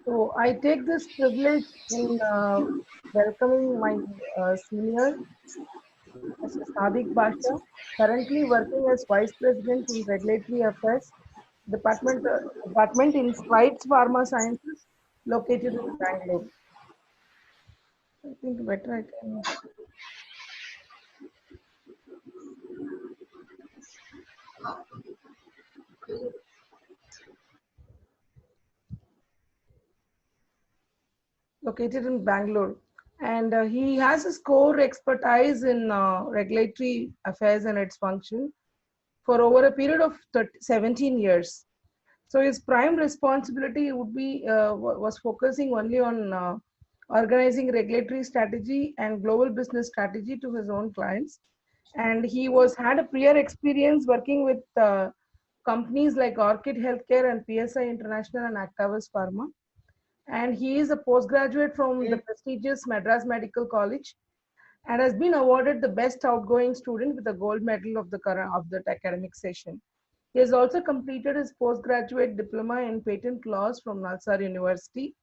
So I take this privilege in welcoming my senior, Mr. Sadiq Basha, currently working as Vice President in Regulatory Affairs Department in Strides Pharma Sciences, located in Bangalore. I think better I can. Located in Bangalore. And he has his core expertise in regulatory affairs and its function for over a period of 17 years. So his prime responsibility would be was focusing only on organizing regulatory strategy and global business strategy to his own clients. And he was had a prior experience working with companies like Orchid Healthcare and PSI International and Actavis Pharma. And he is a postgraduate from the prestigious Madras Medical College and has been awarded the best outgoing student with a gold medal of the current of the academic session. He has also completed his postgraduate diploma in patent laws from Nalsar University.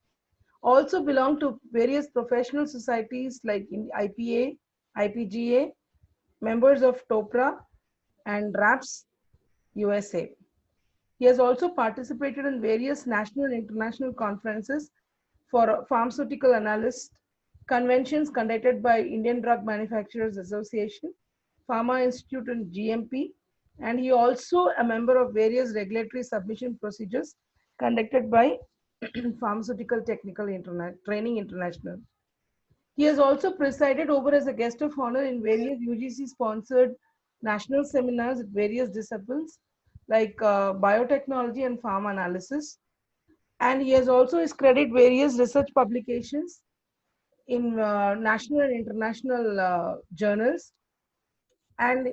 Also belonged to various professional societies like IPA, IPGA, members of TOPRA and RAPS USA. He has also participated in various national and international conferences for pharmaceutical analysts, conventions conducted by Indian Drug Manufacturers Association, Pharma Institute and GMP, and he also a member of various regulatory submission procedures conducted by Pharmaceutical Technical Training International. He has also presided over as a guest of honor in various UGC-sponsored national seminars at various disciplines like biotechnology and pharma analysis. And he has also his credit various research publications in national and international journals. And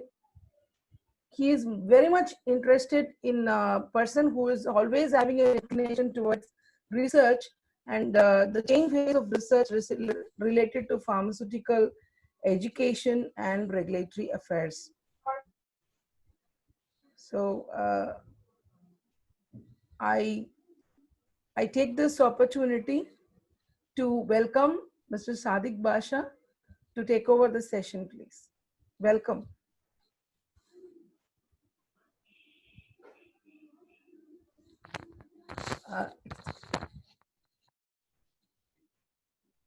he is very much interested in a person who is always having an inclination towards research and the change phase of research related to pharmaceutical education and regulatory affairs. So I take this opportunity to welcome Mr. Sadiq Basha to take over the session, please. Welcome.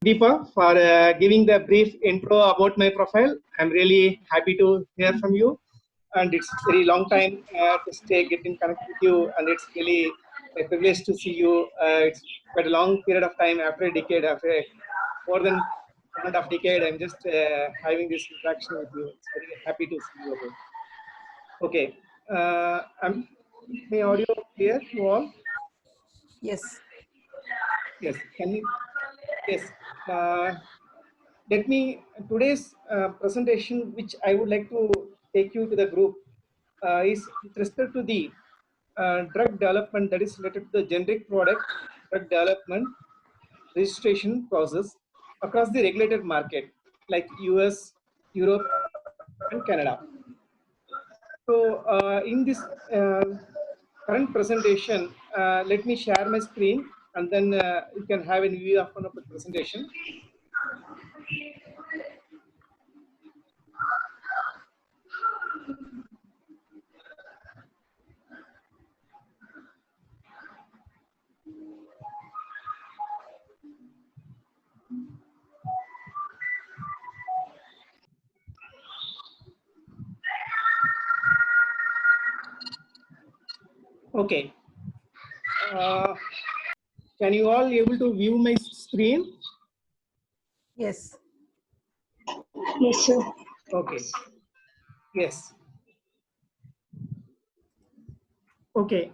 Deepa, for giving the brief intro about my profile. I'm really happy to hear from you, and it's very long time to stay getting connected with you, and it's really a privilege to see you. It's quite a long period of time, after a decade, after more than 1.5 decade. I'm just having this interaction with you. It's very happy to see you again. Okay, my audio clear to all? Yes. Yes. Can you? Yes. Let me today's presentation, which I would like to take you to the group, is with respect to the drug development, that is related to the generic product drug development registration process across the regulated market like US, Europe, and Canada. So in this current presentation, let me share my screen, and then you can have a view of one of the presentation. Okay. Can you all able to view my screen? Yes. Yes, sir. Okay. Yes. Okay.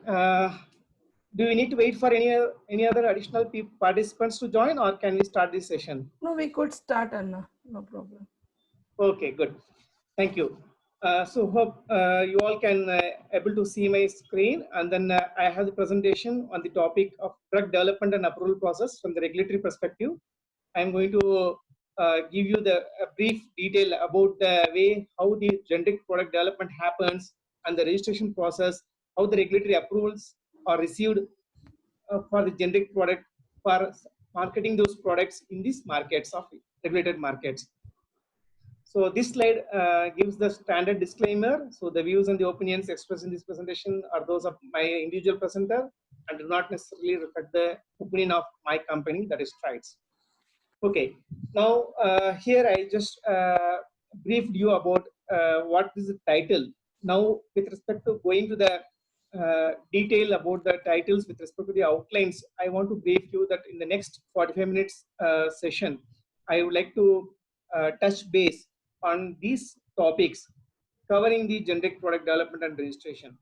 Do we need to wait for any other additional participants to join, or can we start this session? No, we could start, Anna. No problem. Okay, good. Thank you. So hope you all can able to see my screen, and then I have the presentation on the topic of drug development and approval process from the regulatory perspective. I'm going to give you a brief detail about the way how the generic product development happens and the registration process, how the regulatory approvals are received for the generic product for marketing those products in these markets of regulated markets. So this slide gives the standard disclaimer. So the views and the opinions expressed in this presentation are those of my individual presenter and do not necessarily reflect the opinion of my company, that is Strides. Okay, now here I just briefed you about what is the title. Now with respect to going to the detail about the titles with respect to the outlines, I want to brief you that in the next 45 minutes session, I would like to touch base on these topics covering the generic product development and registration.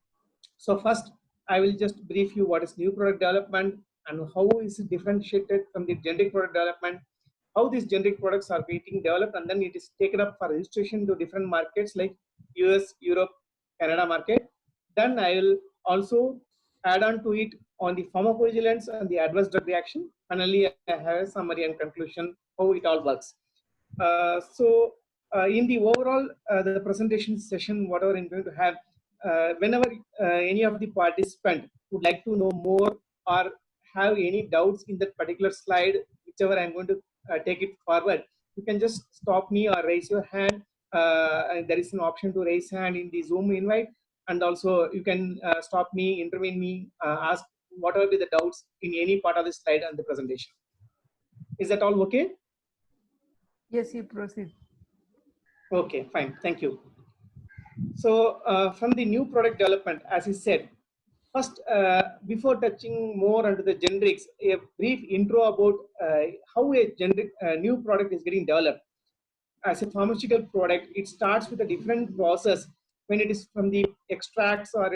So first, I will just brief you what is new product development and how is it differentiated from the generic product development, how these generic products are getting developed, and then it is taken up for registration to different markets like US, Europe, Canada market. Then I will also add on to it on the pharmacovigilance and the adverse drug reaction. Finally, I have a summary and conclusion how it all works. In the overall the presentation session, whatever I'm going to have, whenever any of the participant would like to know more or have any doubts in that particular slide, whichever I'm going to take it forward, you can just stop me or raise your hand. There is an option to raise hand in the Zoom invite, and also you can stop me, intervene me, ask whatever be the doubts in any part of the slide and the presentation. Is that all okay? Yes, you proceed. Okay, fine. Thank you. So from the new product development, as I said, first, before touching more onto the generics, a brief intro about how a generic new product is getting developed. As a pharmaceutical product, it starts with a different process when it is from the extracts or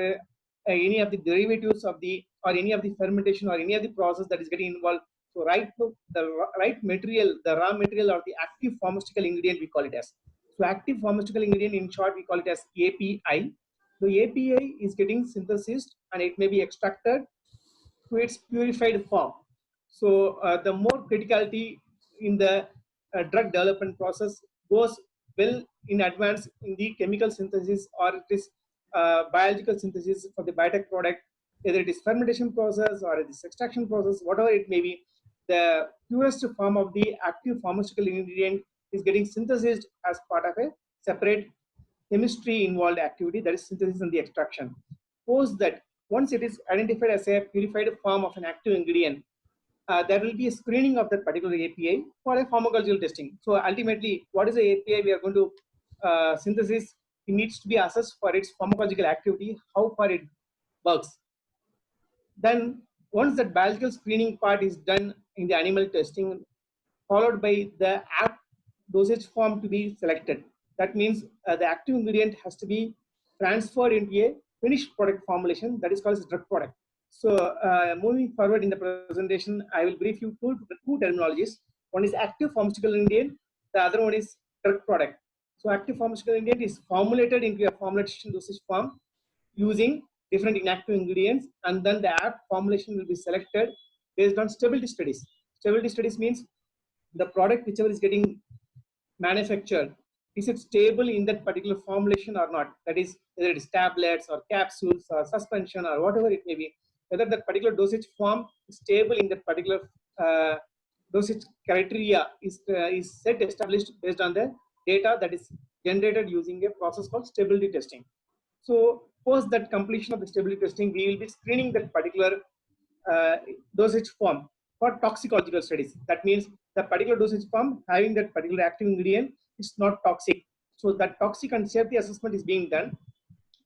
any of the derivatives of the, or any of the fermentation or any of the process that is getting involved. So right to the right material, the raw material or the active pharmaceutical ingredient, we call it as. So active pharmaceutical ingredient, in short, we call it as API. The API is getting synthesized and it may be extracted to its purified form. So the more criticality in the drug development process goes well in advance in the chemical synthesis or it is biological synthesis for the biotech product, either it is fermentation process or it is extraction process, whatever it may be, the purest form of the active pharmaceutical ingredient is getting synthesized as part of a separate chemistry involved activity, that is synthesis and the extraction. Suppose that once it is identified as a purified form of an active ingredient, there will be a screening of that particular API for a pharmacological testing. So ultimately, what is the API we are going to synthesis? It needs to be assessed for its pharmacological activity, how far it works. Then once that biological screening part is done in the animal testing, followed by the apt dosage form to be selected. That means the active ingredient has to be transferred into a finished product formulation that is called as drug product. So moving forward in the presentation, I will brief you two terminologies. One is active pharmaceutical ingredient, the other one is drug product. So active pharmaceutical ingredient is formulated into a formulation dosage form using different inactive ingredients, and then the apt formulation will be selected based on stability studies. Stability studies means the product whichever is getting manufactured, is it stable in that particular formulation or not? That is, whether it is tablets or capsules or suspension or whatever it may be, whether that particular dosage form is stable in that particular dosage criteria is set established based on the data that is generated using a process called stability testing. So post that completion of the stability testing, we will be screening that particular dosage form for toxicological studies. That means the particular dosage form having that particular active ingredient is not toxic. So that toxic and safety assessment is being done.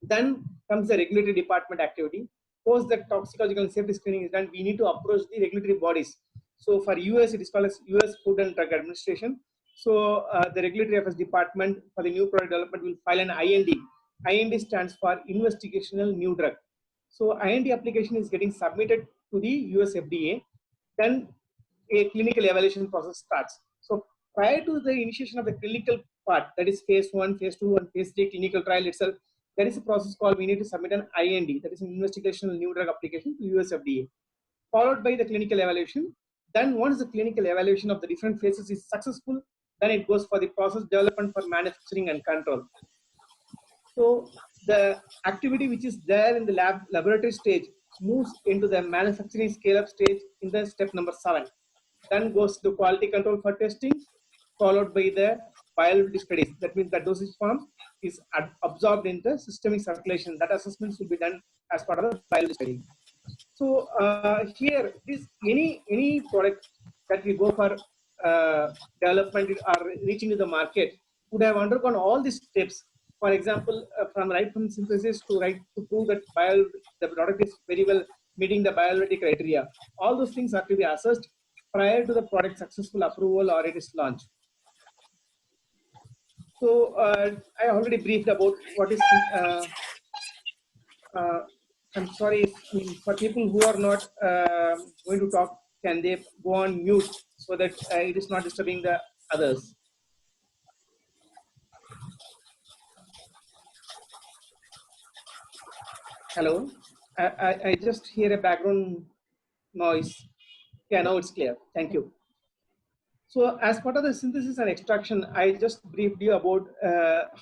Then comes the regulatory department activity. Post that toxicological and safety screening is done, we need to approach the regulatory bodies. So for US, it is called as US Food and Drug Administration. So the regulatory affairs department for the new product development will file an IND. IND stands for Investigational New Drug. So IND application is getting submitted to the US FDA. Then a clinical evaluation process starts. So prior to the initiation of the clinical part, that is phase 1, phase 2, and phase 3 clinical trial itself, there is a process called we need to submit an IND, that is an investigational new drug application to US FDA, followed by the clinical evaluation. Then once the clinical evaluation of the different phases is successful, then it goes for the process development for manufacturing and control. So the activity which is there in the laboratory stage moves into the manufacturing scale-up stage in the step number 7. then goes to quality control for testing, followed by the bioavailability studies. That means that dosage form is absorbed into systemic circulation. That assessments will be done as part of the bioavailability study. So here, this any product that we go for development or reaching to the market would have undergone all these steps. For example, from synthesis to to prove that the product is very well meeting the bioavailability criteria. All those things have to be assessed prior to the product successful approval or it is launched. So I already briefed about what is. I'm sorry, for people who are not going to talk, can they go on mute so that it is not disturbing the others? Hello, I just hear a background noise. Yeah, now it's clear. Thank you. So as part of the synthesis and extraction, I just briefed you about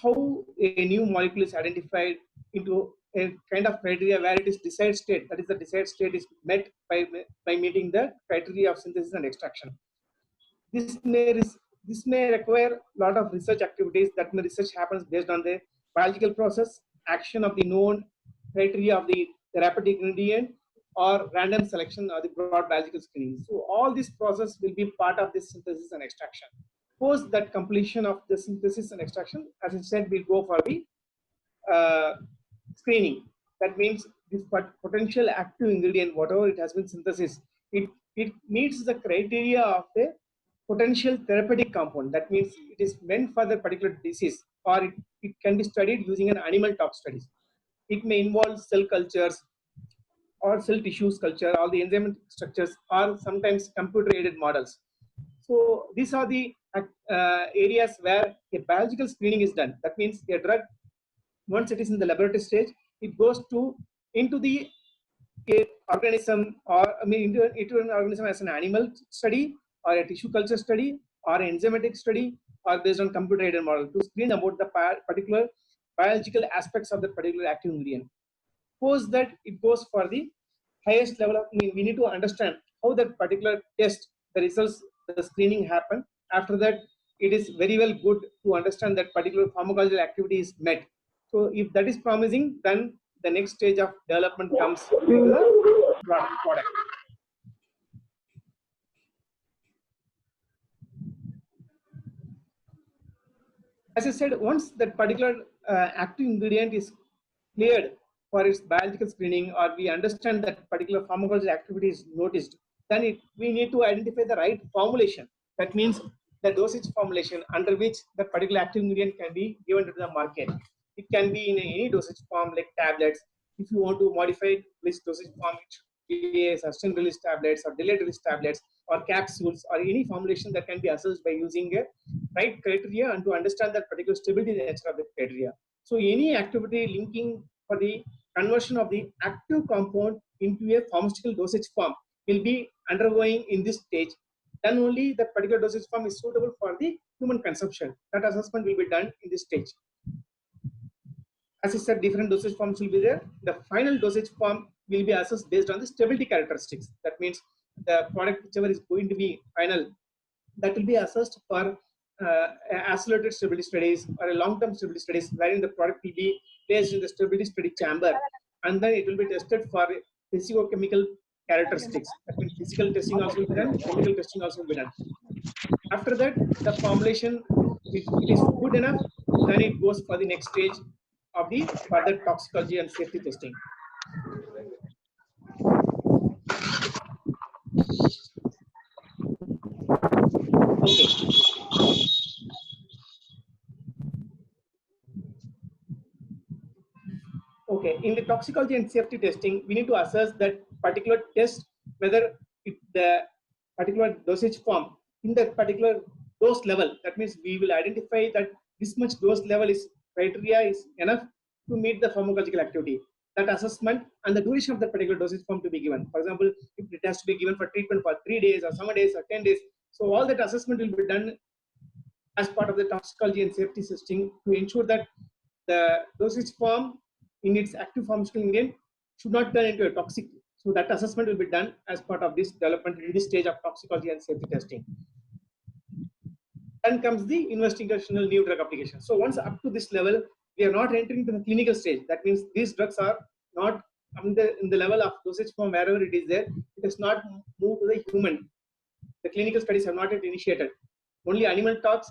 how a new molecule is identified into a kind of criteria where it is desired state. That is, the desired state is met by meeting the criteria of synthesis and extraction. This may require a lot of research activities. That research happens based on the biological process, action of the known criteria of the therapeutic ingredient, or random selection or the broad biological screening. So all this process will be part of this synthesis and extraction. Post that completion of the synthesis and extraction, as I said, we'll go for the screening. That means this potential active ingredient, whatever it has been synthesized, it meets the criteria of the potential therapeutic compound. That means it is meant for the particular disease, or it can be studied using an animal tox studies. It may involve cell cultures or cell tissues culture, all the enzymatic structures, or sometimes computer-aided models. So these are the areas where a biological screening is done. That means a drug, once it is in the laboratory stage, it goes into the organism, or into an organism as an animal study, or a tissue culture study, or an enzymatic study, or based on computer-aided model to screen about the particular biological aspects of the particular active ingredient. Post that, it goes for the highest level of, we need to understand how that particular test, the results, the screening happen. After that, it is very well good to understand that particular pharmacological activity is met. So if that is promising, then the next stage of development comes to the product. As I said, once that particular active ingredient is cleared for its biological screening, or we understand that particular pharmacological activity is noticed, then we need to identify the right formulation. That means the dosage formulation under which the particular active ingredient can be given to the market. It can be in any dosage form like tablets. If you want to modify this dosage form, it should be a sustained release tablets or delayed release tablets or capsules, or any formulation that can be assessed by using a right criteria and to understand that particular stability nature of the criteria. So any activity linking for the conversion of the active compound into a pharmaceutical dosage form will be undergoing in this stage. Then only that particular dosage form is suitable for the human consumption. That assessment will be done in this stage. As I said, different dosage forms will be there. The final dosage form will be assessed based on the stability characteristics. That means the product, whichever is going to be final, that will be assessed for accelerated stability studies or a long-term stability studies, wherein the product will be placed in the stability study chamber, and then it will be tested for physicochemical characteristics. That means physical testing also will be done, chemical testing also will be done. After that, the formulation, if it is good enough, then it goes for the next stage of the further toxicology and safety testing. Okay. Okay, in the toxicology and safety testing, we need to assess that particular test, whether the particular dosage form in that particular dose level. That means we will identify that this much dose level is criteria is enough to meet the pharmacological activity. That assessment and the duration of that particular dosage form to be given. For example, if it has to be given for treatment for 3 days or 7 days or 10 days. So all that assessment will be done as part of the toxicology and safety testing to ensure that the dosage form in its active pharmaceutical ingredient should not turn into a toxic So that assessment will be done as part of this development in this stage of toxicology and safety testing. Then comes the investigational new drug application. So once up to this level, we are not entering to the clinical stage. That means these drugs are not in the level of dosage form wherever it is there. It has not moved to the human. The clinical studies have not yet initiated. Only animal talks,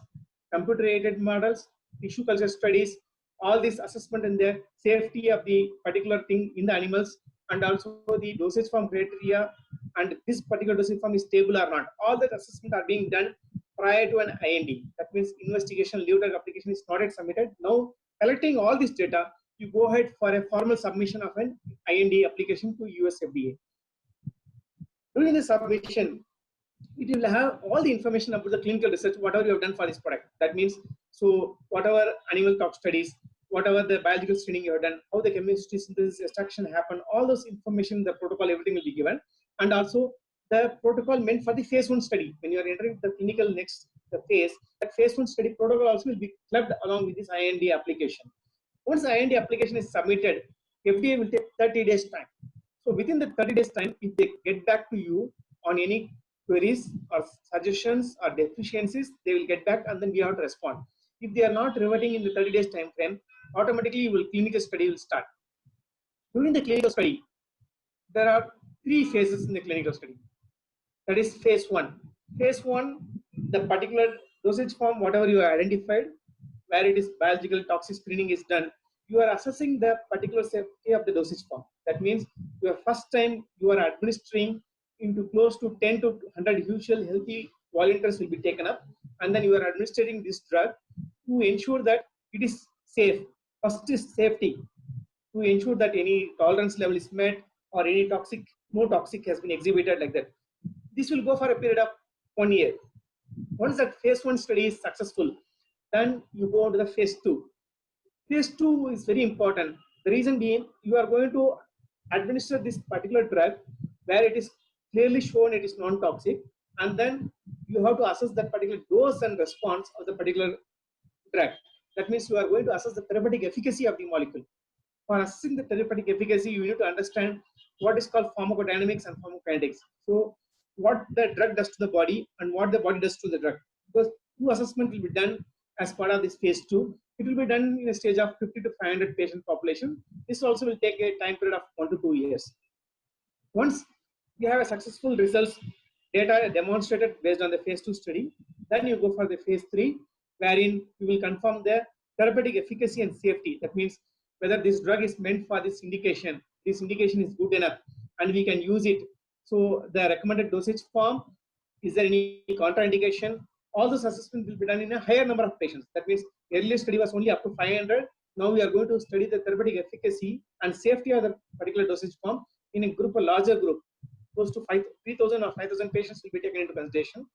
computer-aided models, tissue culture studies, all this assessment and the safety of the particular thing in the animals, and also the dosage form criteria, and this particular dosage form is stable or not. All that assessment are being done prior to an IND. That means investigation new drug application is not yet submitted. Now, collecting all this data, you go ahead for a formal submission of an IND application to US FDA. During the submission, it will have all the information about the clinical research, whatever you have done for this product. That means, so whatever animal tox studies, whatever the biological screening you have done, how the chemistry synthesis extraction happened, all those information, the protocol, everything will be given. And also the protocol meant for the phase 1 study. When you are entering the clinical next the phase, that phase 1 study protocol also will be clubbed along with this IND application. Once the IND application is submitted, FDA will take 30 days time. So within the 30 days time, if they get back to you on any queries or suggestions or deficiencies, they will get back and then we have to respond. If they are not reverting in the 30 days time frame, automatically clinical study will start. During the clinical study, there are 3 phases in the clinical study. That is phase 1. Phase 1, the particular dosage form, whatever you have identified, where it is biological toxic screening is done, you are assessing the particular safety of the dosage form. That means your first time you are administering into close to 10 to 100 usual healthy volunteers will be taken up, and then you are administering this drug to ensure that it is safe. First is safety, to ensure that any tolerance level is met or any toxic, no toxic has been exhibited like that. This will go for a period of 1 year. Once that phase 1 study is successful, then you go to the phase 2. Phase 2 is very important. The reason being, you are going to administer this particular drug where it is clearly shown it is non-toxic, and then you have to assess that particular dose and response of the particular drug. That means you are going to assess the therapeutic efficacy of the molecule. For assessing the therapeutic efficacy, you need to understand what is called pharmacodynamics and pharmacokinetics. So what the drug does to the body and what the body does to the drug. Because 2 assessment will be done as part of this phase 2. It will be done in a stage of 50 to 500 patient population. This also will take a time period of 1 to 2 years. Once you have a successful results, data demonstrated based on the phase 2 study, then you go for the phase 3, wherein you will confirm the therapeutic efficacy and safety. That means whether this drug is meant for this indication is good enough and we can use it. So the recommended dosage form, is there any contraindication? All those assessments will be done in a higher number of patients. That means earlier study was only up to 500. Now we are going to study the therapeutic efficacy and safety of the particular dosage form in a group, a larger group. Close to 3,000 or 5,000 patients will be taken into consideration.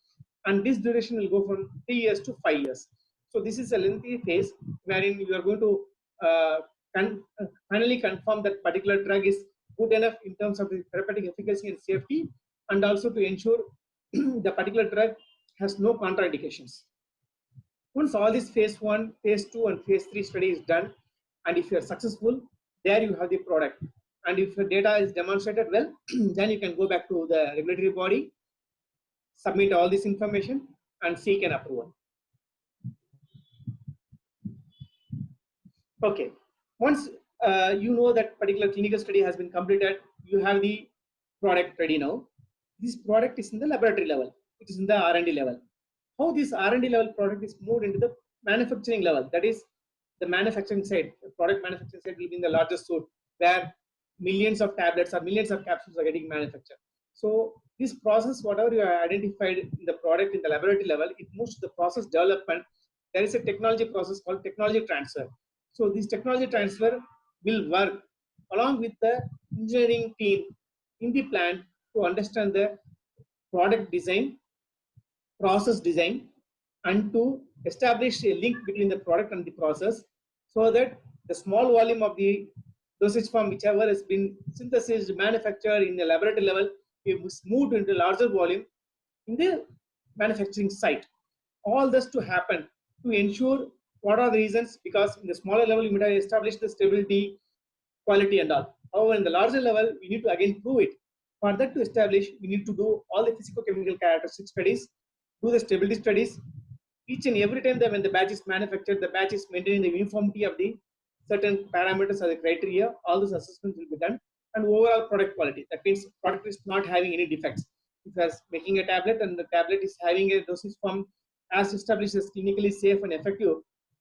And this duration will go from 3 years to 5 years. So this is a lengthy phase wherein you are going to finally confirm that particular drug is good enough in terms of the therapeutic efficacy and safety, and also to ensure the particular drug has no contraindications. Once all this phase 1, phase 2 and phase 3 study is done, and if you are successful, there you have the product. And if the data is demonstrated well, then you can go back to the regulatory body, submit all this information and seek an approval. Okay, once you know that particular clinical study has been completed, you have the product ready now. This product is in the laboratory level, it is in the R&D level. How this R&D level product is moved into the manufacturing level, that is the manufacturing side, the product manufacturing side will be in the largest suite where millions of tablets or millions of capsules are getting manufactured. So this process, whatever you have identified in the product in the laboratory level, it moves to the process development. There is a technology process called technology transfer. So this technology transfer will work along with the engineering team in the plant to understand the product design, process design, and to establish a link between the product and the process, so that the small volume of the dosage form, whichever has been synthesized, manufactured in the laboratory level, is moved into larger volume in the manufacturing site. All this to happen to ensure what are the reasons, because in the smaller level, you might have established the stability, quality and all. However, in the larger level, we need to again prove it. For that to establish, we need to do all the physicochemical characteristic studies, do the stability studies. Each and every time that when the batch is manufactured, the batch is maintaining the uniformity of the certain parameters or the criteria. All those assessments will be done, and overall product quality. That means product is not having any defects. If you are making a tablet and the tablet is having a dosage form as established as clinically safe and effective,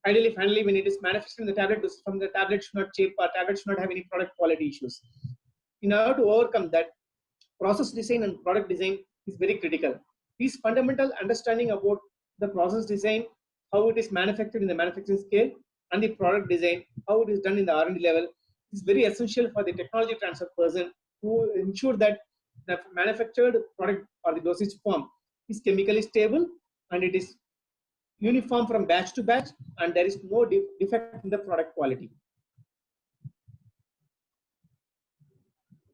ideally, finally, when it is manufactured in the tablet, from the tablet should not chip or tablet should not have any product quality issues. In order to overcome that, process design and product design is very critical. These fundamental understanding about the process design, how it is manufactured in the manufacturing scale, and the product design, how it is done in the R&D level, is very essential for the technology transfer person to ensure that the manufactured product or the dosage form is chemically stable and it is uniform from batch to batch, and there is no defect in the product quality.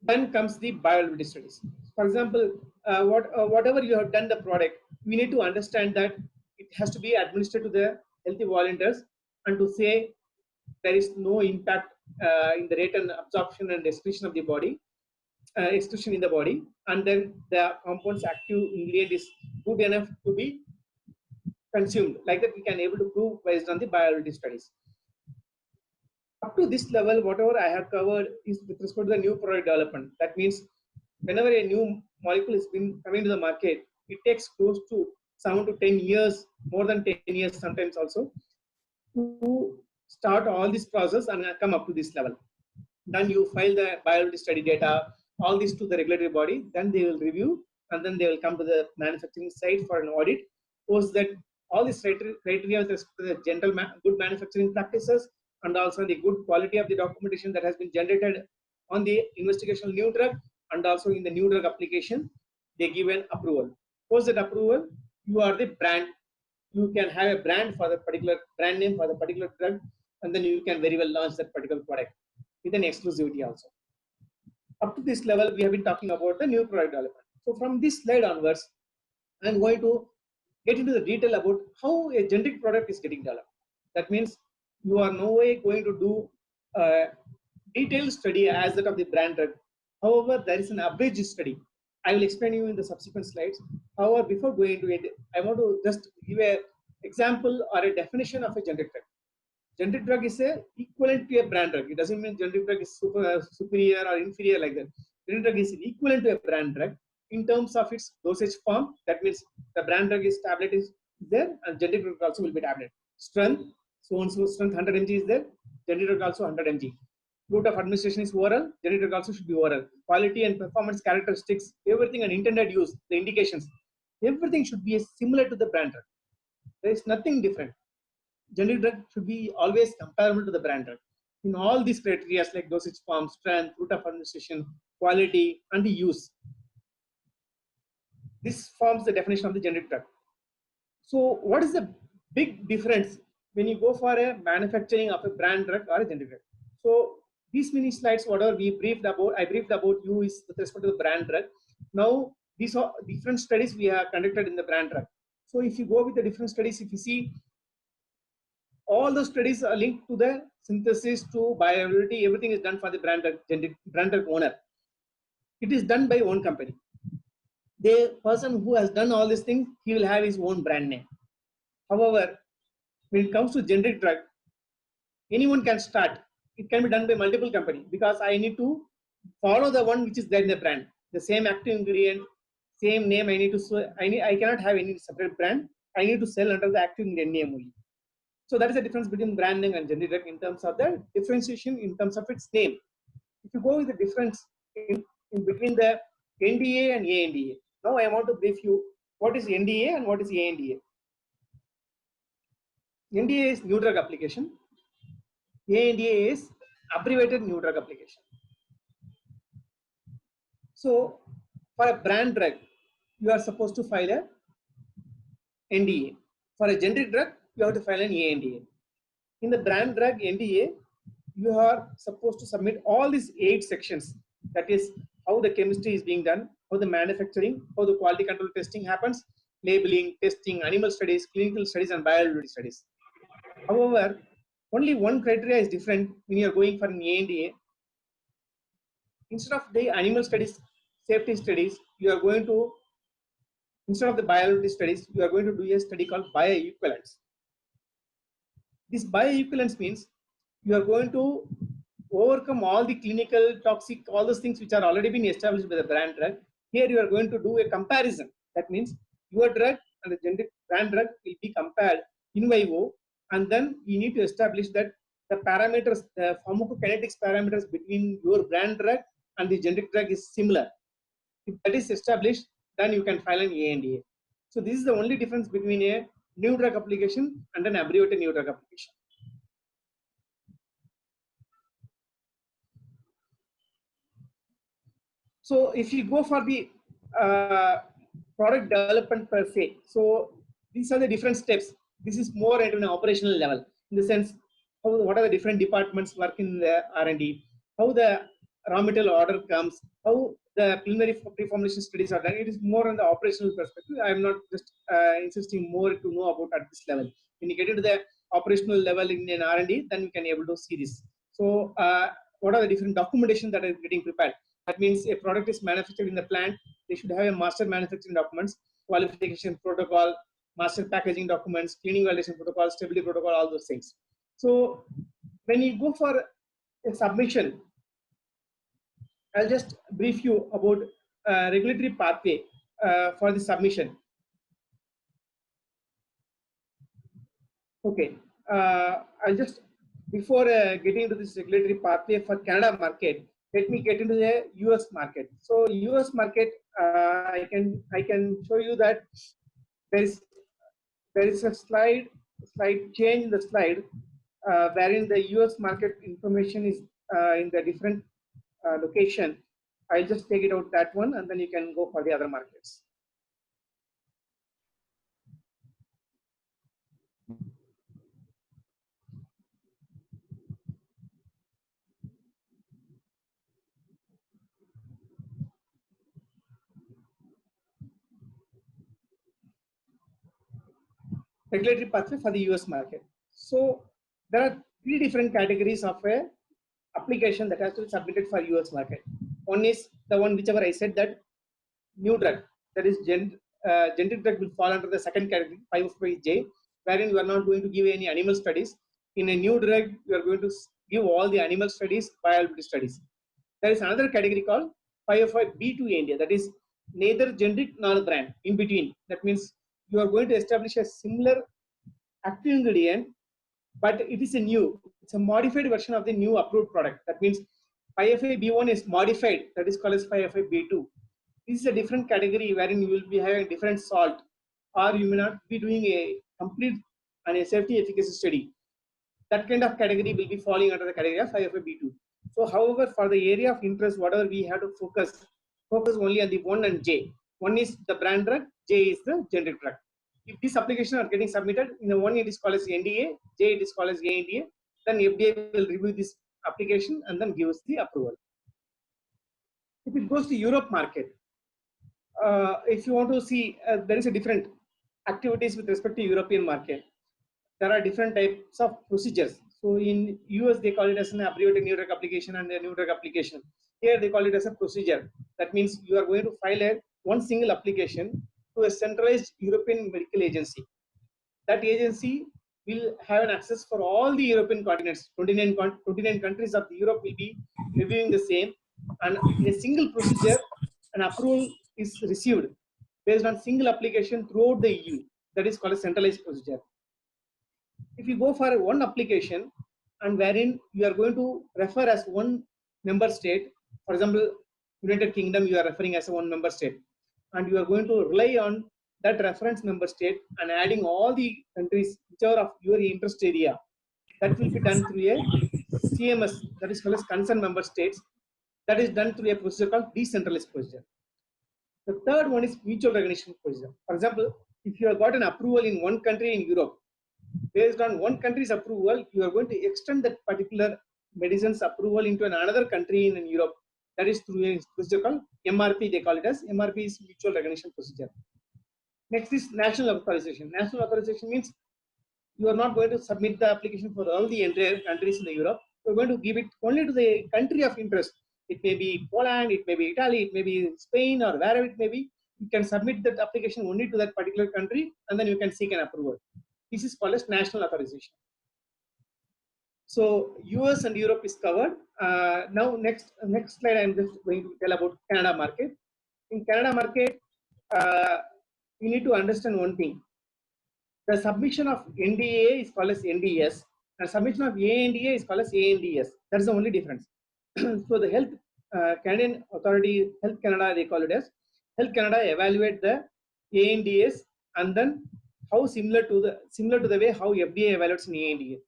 Then comes the bioavailability studies. For example, whatever you have done the product, we need to understand that it has to be administered to the healthy volunteers, and to say there is no impact in the rate and absorption and excretion of the body, excretion in the body, and then the compound's active ingredient is good enough to be consumed. Like that, we can able to prove based on the bioavailability studies. Up to this level, whatever I have covered is with respect to the new product development. That means whenever a new molecule is been coming to the market, it takes close to 7 to 10 years, more than 10 years sometimes also, to start all this process and come up to this level. Then you file the bioavailability study data, all this to the regulatory body, then they will review, and then they will come to the manufacturing site for an audit. Post that, all these criteria with respect to the general good manufacturing practices, and also the good quality of the documentation that has been generated on the investigational new drug, and also in the new drug application, they give an approval. Post that approval, you are the brand. You can have a brand for the particular brand name for the particular drug, and then you can very well launch that particular product with an exclusivity also. Up to this level, we have been talking about the new product development. So from this slide onwards, I'm going to get into the detail about how a generic product is getting developed. That means you are no way going to do a detailed study as that of the brand drug. However, there is an abridged study. I will explain you in the subsequent slides. However, before going into it, I want to just give an example or a definition of a generic drug. Generic drug is a equivalent to a brand drug. It doesn't mean generic drug is superior or inferior like that. Generic drug is equivalent to a brand drug in terms of its dosage form. That means the brand drug is tablet is there, and generic drug also will be tablet. Strength, so and so strength 100 mg is there. Generic drug also 100 mg. Route of administration is oral. Generic drug also should be oral. Quality and performance characteristics, everything, and intended use, the indications, everything should be similar to the brand drug. There is nothing different. Generic drug should be always comparable to the brand drug in all these criteria like dosage form, strength, route of administration, quality, and the use. This forms the definition of the generic drug. So what is the big difference when you go for a manufacturing of a brand drug or a generic drug? So these mini slides, whatever we briefed about, I briefed about you is with respect to the brand drug. Now these are different studies we have conducted in the brand drug. So if you go with the different studies, if you see, all the studies are linked to the synthesis to bioavailability. Everything is done for the brand drug owner. It is done by one company. The person who has done all these things, he will have his own brand name. However, when it comes to generic drug, anyone can start. It can be done by multiple companies, because I need to follow the one which is there in the brand. The same active ingredient, same name. I cannot have any separate brand. I need to sell under the active ingredient name only. So that is the difference between brand name and generic drug in terms of the differentiation in terms of its name. If you go with the difference in between the NDA and ANDA. Now I want to brief you what is NDA and what is ANDA. NDA is new drug application. ANDA is abbreviated new drug application. So for a brand drug, you are supposed to file a NDA. For a generic drug, you have to file an ANDA. In the brand drug NDA, you are supposed to submit all these 8 sections. That is how the chemistry is being done, how the manufacturing, how the quality control testing happens, labeling, testing, animal studies, clinical studies, and bioavailability studies. However, only one criteria is different when you are going for an ANDA. Instead of the animal studies safety studies, you are going to, instead of the biology studies, you are going to do a study called bioequivalence. This bioequivalence means you are going to overcome all the clinical, toxic, all those things which are already been established by the brand drug. Here you are going to do a comparison. That means your drug and the generic brand drug will be compared in vivo, and then you need to establish that the parameters, the pharmacokinetics parameters between your brand drug and the generic drug is similar. If that is established, then you can file an ANDA. So this is the only difference between a new drug application and an abbreviated new drug application. So if you go for the product development per se, so these are the different steps. This is more at an operational level, in the sense, what are the different departments work in the R&D, how the raw material order comes, how the preliminary pre-formulation studies are done. It is more on the operational perspective. I am not just insisting more to know about at this level. When you get into the operational level in an R&D, then you can able to see this. So what are the different documentation that are getting prepared? That means a product is manufactured in the plant, they should have a master manufacturing documents, qualification protocol, master packaging documents, cleaning validation protocol, stability protocol, all those things. So when you go for a submission, I'll just brief you about regulatory pathway for the submission. Okay, I'll just, before getting into this regulatory pathway for Canada market, let me get into the US market. So US market, I can show you that there is a slight change in the slide wherein the US market information is in the different location. I'll just take it out that one, and then you can go for the other markets. Regulatory pathway for the US market. So there are three different categories of a application that has to be submitted for US market. One is the one whichever I said, that new drug, that is generic drug will fall under the second category, 505J, wherein you are not going to give any animal studies. In a new drug, you are going to give all the animal studies, bioavailability studies. There is another category called 505B2 India, that is neither generic nor brand, in between. That means you are going to establish a similar active ingredient, but it is it's a modified version of the new approved product. That means 505B1 is modified, that is called as 505B2. This is a different category wherein you will be having different salt, or you may not be doing a complete and a safety efficacy study. That kind of category will be falling under the category of 505B2. So however, for the area of interest, whatever we have to focus only on the 1 and J. 1 is the brand drug, J is the generic drug. If these applications are getting submitted, in the 1 it is called as NDA, J it is called as ANDA, then FDA will review this application and then give us the approval. If it goes to Europe market, if you want to see, there is a different activities with respect to European market. There are different types of procedures. So in US, they call it as an abbreviated new drug application and a new drug application. Here they call it as a procedure. That means you are going to file one single application to a centralized European medical agency. That agency will have an access for all the European continents. 29 countries of Europe will be reviewing the same, and in a single procedure, an approval is received based on single application throughout the EU. That is called a centralized procedure. If you go for one application and wherein you are going to refer as one member state, for example, United Kingdom, you are referring as a one member state, and you are going to rely on that reference member state and adding all the countries whichever of your interest area, that will be done through a CMS, that is called as concerned member states. That is done through a procedure called decentralized procedure. The third one is mutual recognition procedure. For example, if you have got an approval in one country in Europe, based on one country's approval, you are going to extend that particular medicine's approval into another country in Europe. That is through a procedure called MRP, they call it as. MRP is mutual recognition procedure. Next is national authorization. National authorization means you are not going to submit the application for all the entire countries in Europe. You are going to give it only to the country of interest. it may be Poland, it may be Italy, it may be Spain, or wherever it may be. You can submit that application only to that particular country, and then you can seek an approval. This is called as national authorization. So US and Europe is covered. Now next slide, I'm just going to tell about Canada market. In Canada market, you need to understand one thing. The submission of NDA is called as NDS, and submission of ANDA is called as ANDS. That is the only difference. So the Canadian authority, Health Canada, they call it as Health Canada evaluate the ANDS, and then how similar to the way how FDA evaluates an ANDA.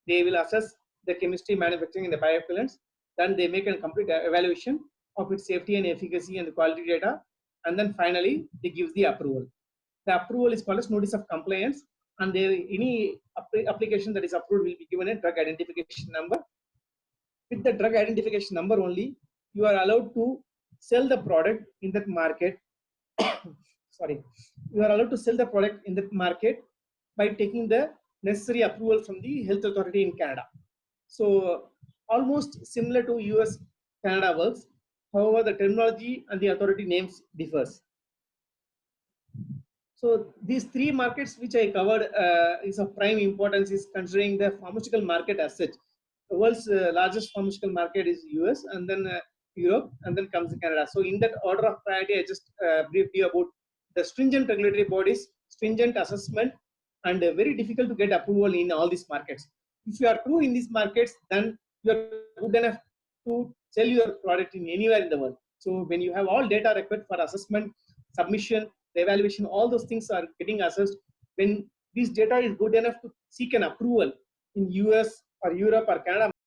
They will assess the chemistry, manufacturing, and the bioequivalence. Then they make a complete evaluation of its safety and efficacy and the quality data, and then finally they give the approval. The approval is called as notice of compliance, and any application that is approved will be given a drug identification number. With the drug identification number only, you are allowed to sell the product in that market. Sorry, you are allowed to sell the product in that market by taking the necessary approval from the health authority in Canada. So almost similar to US Canada works. However, the terminology and the authority names differs. So these three markets which I covered is of prime importance, is considering the pharmaceutical market as such. The world's largest pharmaceutical market is US, and then Europe, and then comes Canada. So in that order of priority, I just briefed you about the stringent regulatory bodies, stringent assessment, and very difficult to get approval in all these markets. If you are true in these markets, then you are good enough to sell your product in anywhere in the world. So when you have all data required for assessment, submission, the evaluation, all those things are getting assessed. When this data is good enough to seek an approval in US or Europe or Canada